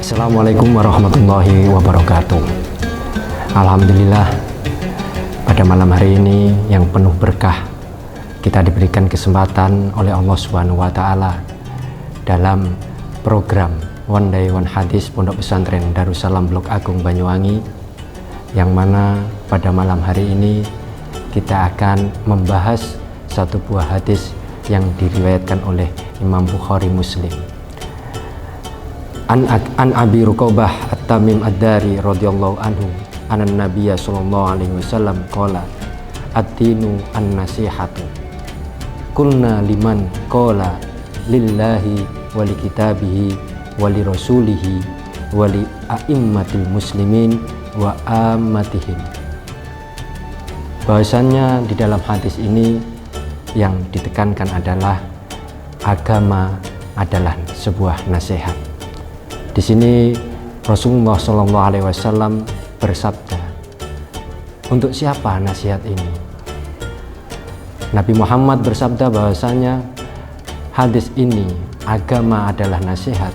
Assalamualaikum warahmatullahi wabarakatuh. Alhamdulillah, pada malam hari ini yang penuh berkah, kita diberikan kesempatan oleh Allah Subhanahu wa Ta'ala dalam program One Day One Hadis Pondok Pesantren Darussalam Blok Agung Banyuwangi, yang mana pada malam hari ini kita akan membahas satu buah hadis yang diriwayatkan oleh Imam Bukhari Muslim. An Abi Ruqabah At-Tamim Ad-Dari radhiyallahu anhu anan Nabiyya sallallahu alaihi wasallam qala ad-dinu an-nasihatu. Qulna liman qala lillahi wa li kitabihi wa li rasulihi wa li a'immatil muslimin wa ammatihim. Bahwasannya di dalam hadis ini yang ditekankan adalah agama adalah sebuah nasihat. Di sini Rasulullah SAW bersabda, untuk siapa nasihat ini? Nabi Muhammad bersabda bahwasanya hadis ini, agama adalah nasihat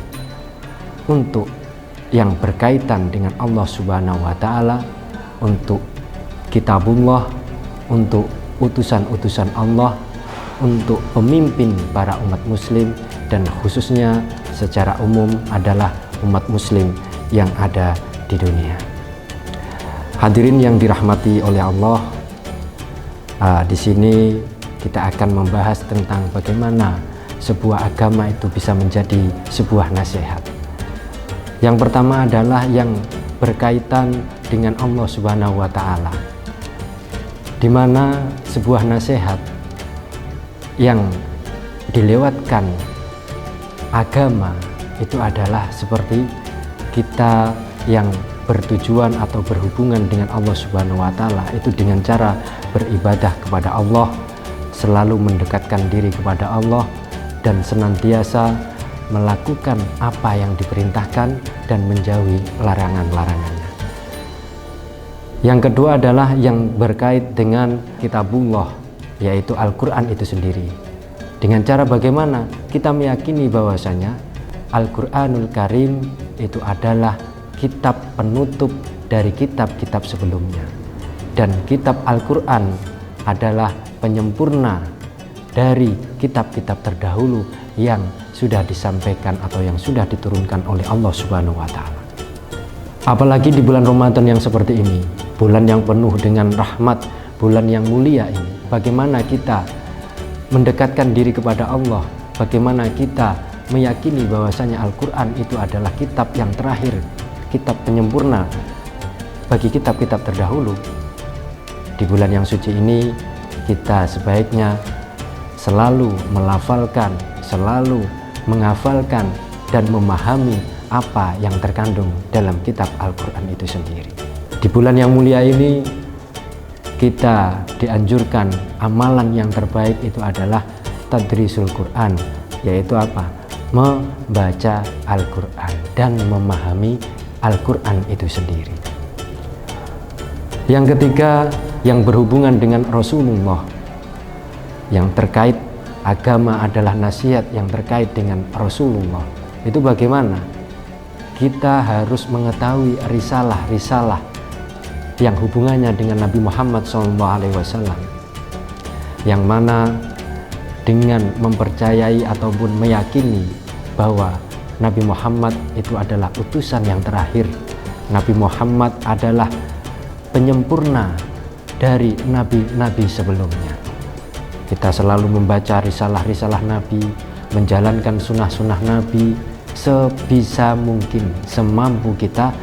untuk yang berkaitan dengan Allah Subhanahu wa Ta'ala, untuk kitabullah, untuk utusan-utusan Allah, untuk pemimpin para umat muslim, dan khususnya secara umum adalah umat muslim yang ada di dunia. Hadirin yang dirahmati oleh Allah, di sini kita akan membahas tentang bagaimana sebuah agama itu bisa menjadi sebuah nasihat. Yang pertama adalah yang berkaitan dengan Allah Subhanahu wa Ta'ala, di mana sebuah nasihat yang dilewatkan agama itu adalah seperti kita yang bertujuan atau berhubungan dengan Allah Subhanahu wa Ta'ala itu dengan cara beribadah kepada Allah, selalu mendekatkan diri kepada Allah, dan senantiasa melakukan apa yang diperintahkan dan menjauhi larangan-larangannya. Yang kedua adalah yang berkait dengan kitabullah, yaitu Al-Quran itu sendiri. Dengan cara bagaimana kita meyakini bahwasanya Al-Quranul Karim itu adalah kitab penutup dari kitab-kitab sebelumnya, dan kitab Al-Quran adalah penyempurna dari kitab-kitab terdahulu yang sudah disampaikan atau yang sudah diturunkan oleh Allah Subhanahu wa Ta'ala. Apalagi di bulan Ramadan yang seperti ini, bulan yang penuh dengan rahmat, bulan yang mulia ini, bagaimana kita mendekatkan diri kepada Allah, bagaimana kita meyakini bahwasanya Al-Quran itu adalah kitab yang terakhir, kitab penyempurna bagi kitab-kitab terdahulu. Di bulan yang suci ini kita sebaiknya selalu melafalkan, selalu menghafalkan dan memahami apa yang terkandung dalam kitab Al-Quran itu sendiri. Di bulan yang mulia ini kita dianjurkan amalan yang terbaik itu adalah tadrisul Quran, yaitu apa? Membaca Al-Quran dan memahami Al-Quran itu sendiri. Yang ketiga, yang berhubungan dengan Rasulullah, yang terkait agama adalah nasihat yang terkait dengan Rasulullah. Itu bagaimana? Kita harus mengetahui risalah-risalah yang hubungannya dengan Nabi Muhammad SAW, yang mana dengan mempercayai ataupun meyakini bahwa Nabi Muhammad itu adalah utusan yang terakhir, Nabi Muhammad adalah penyempurna dari nabi-nabi sebelumnya. Kita selalu membaca risalah-risalah Nabi, menjalankan sunnah-sunnah Nabi sebisa mungkin, semampu kita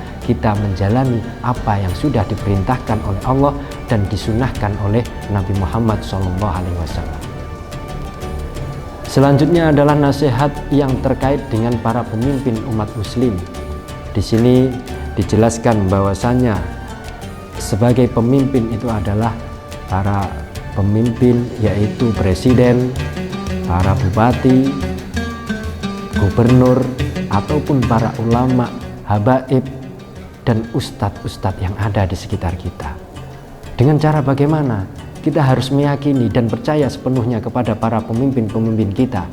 menjalani apa yang sudah diperintahkan oleh Allah dan disunahkan oleh Nabi Muhammad SAW. Selanjutnya adalah nasihat yang terkait dengan para pemimpin umat muslim. Di sini dijelaskan bahwasanya sebagai pemimpin itu adalah para pemimpin, yaitu presiden, para bupati, gubernur, ataupun para ulama, habaib, dan ustadz-ustadz yang ada di sekitar kita. Dengan cara bagaimana? Kita harus meyakini dan percaya sepenuhnya kepada para pemimpin-pemimpin kita,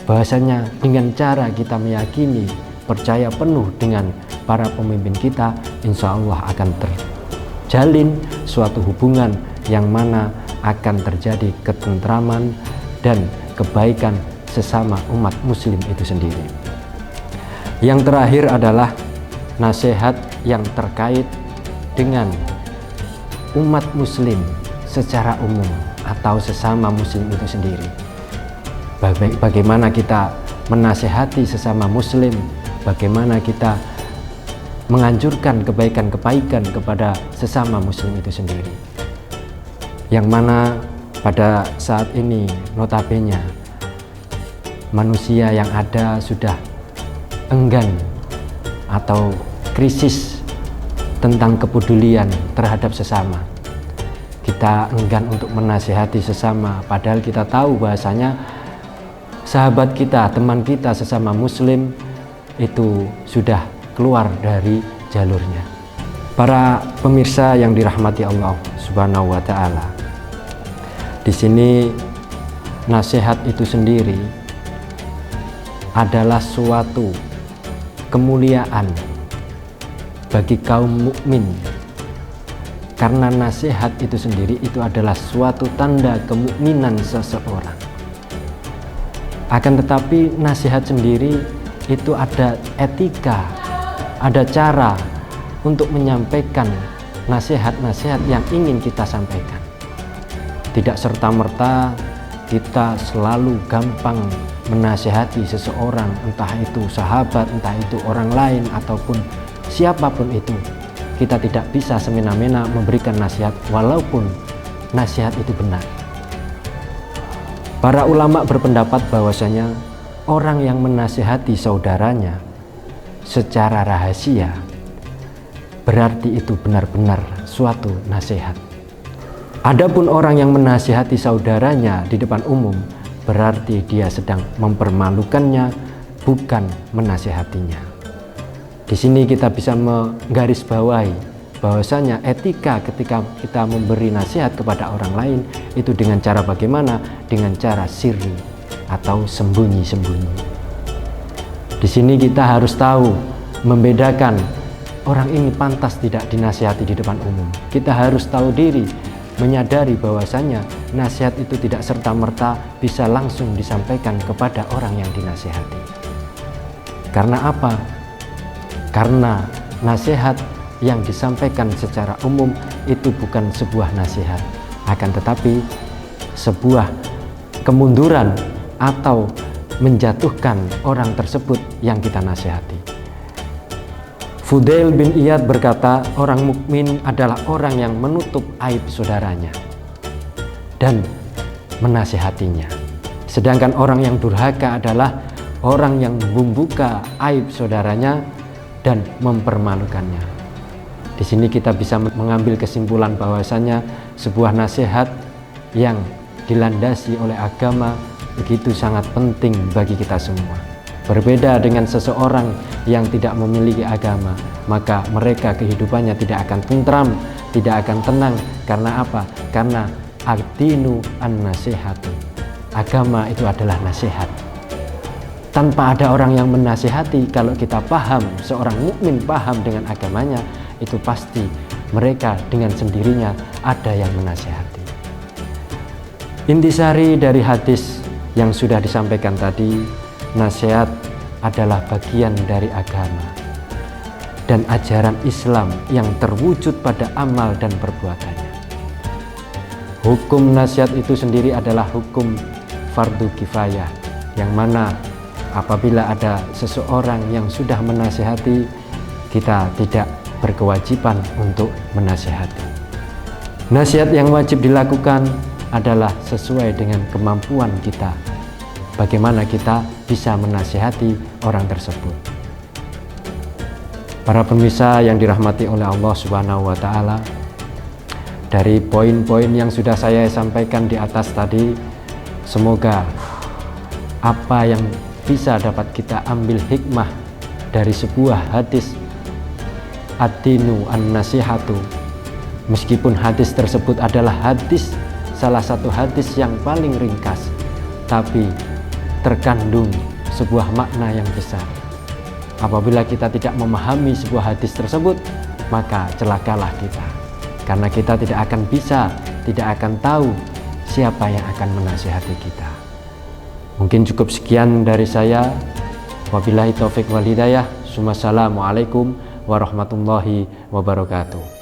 bahwasanya dengan cara kita meyakini percaya penuh dengan para pemimpin kita, insya Allah akan terjalin suatu hubungan yang mana akan terjadi ketentraman dan kebaikan sesama umat muslim itu sendiri. Yang terakhir adalah nasihat yang terkait dengan umat muslim secara umum atau sesama muslim itu sendiri. Bagaimana kita menasehati sesama muslim, bagaimana kita menganjurkan kebaikan-kebaikan kepada sesama muslim itu sendiri. Yang mana pada saat ini notabene manusia yang ada sudah enggan atau krisis tentang kepedulian terhadap sesama. Kita enggan untuk menasihati sesama, padahal kita tahu bahasanya sahabat kita, teman kita sesama muslim itu sudah keluar dari jalurnya. Para pemirsa yang dirahmati Allah Subhanahu wa taala. Di sini nasihat itu sendiri adalah suatu kemuliaan bagi kaum mukmin. Karena nasihat itu sendiri itu adalah suatu tanda kemukminan seseorang. Akan tetapi nasihat sendiri itu ada etika, ada cara untuk menyampaikan nasihat-nasihat yang ingin kita sampaikan. Tidak serta-merta kita selalu gampang menasihati seseorang, entah itu sahabat, entah itu orang lain, ataupun siapapun itu. Kita tidak bisa semena-mena memberikan nasihat walaupun nasihat itu benar. Para ulama berpendapat bahwasanya orang yang menasihati saudaranya secara rahasia berarti itu benar-benar suatu nasihat. Adapun orang yang menasihati saudaranya di depan umum berarti dia sedang mempermalukannya, bukan menasihatinya. Di sini kita bisa menggarisbawahi bahwasanya etika ketika kita memberi nasihat kepada orang lain itu dengan cara bagaimana? Dengan cara sirri atau sembunyi-sembunyi. Di sini kita harus tahu membedakan orang ini pantas tidak dinasihati di depan umum. Kita harus tahu diri, menyadari bahwasanya nasihat itu tidak serta-merta bisa langsung disampaikan kepada orang yang dinasihati. Karena apa? Karena nasihat yang disampaikan secara umum itu bukan sebuah nasihat, akan tetapi sebuah kemunduran atau menjatuhkan orang tersebut yang kita nasihati. Fudail bin Iyad berkata, orang mukmin adalah orang yang menutup aib saudaranya dan menasihatinya. Sedangkan orang yang durhaka adalah orang yang membuka aib saudaranya dan mempermalukannya. Di sini kita bisa mengambil kesimpulan bahwasanya sebuah nasihat yang dilandasi oleh agama begitu sangat penting bagi kita semua. Berbeda dengan seseorang yang tidak memiliki agama, maka mereka kehidupannya tidak akan tentram, tidak akan tenang. Karena apa? Karena ad-dinu an-nasihatu. Agama itu adalah nasihat. Tanpa ada orang yang menasihati, kalau kita paham, seorang mukmin paham dengan agamanya, itu pasti mereka dengan sendirinya ada yang menasihati. Intisari dari hadis yang sudah disampaikan tadi, nasihat adalah bagian dari agama dan ajaran Islam yang terwujud pada amal dan perbuatannya. Hukum nasihat itu sendiri adalah hukum fardu kifayah, yang mana apabila ada seseorang yang sudah menasihati, kita tidak berkewajiban untuk menasihati. Nasihat yang wajib dilakukan adalah sesuai dengan kemampuan kita. Bagaimana kita bisa menasihati orang tersebut. Para pemirsa yang dirahmati oleh Allah Subhanahu wa taala, dari poin-poin yang sudah saya sampaikan di atas tadi, semoga apa yang bisa dapat kita ambil hikmah dari sebuah hadis ad-dinu an-nasihatu, meskipun hadis tersebut adalah salah satu hadis yang paling ringkas, tapi terkandung sebuah makna yang besar. Apabila kita tidak memahami sebuah hadis tersebut, maka celakalah kita. Karena kita tidak akan bisa, tidak akan tahu siapa yang akan menasihati kita. Mungkin cukup sekian dari saya. Wabillahi taufik wal hidayah. Assalamualaikum warahmatullahi wabarakatuh.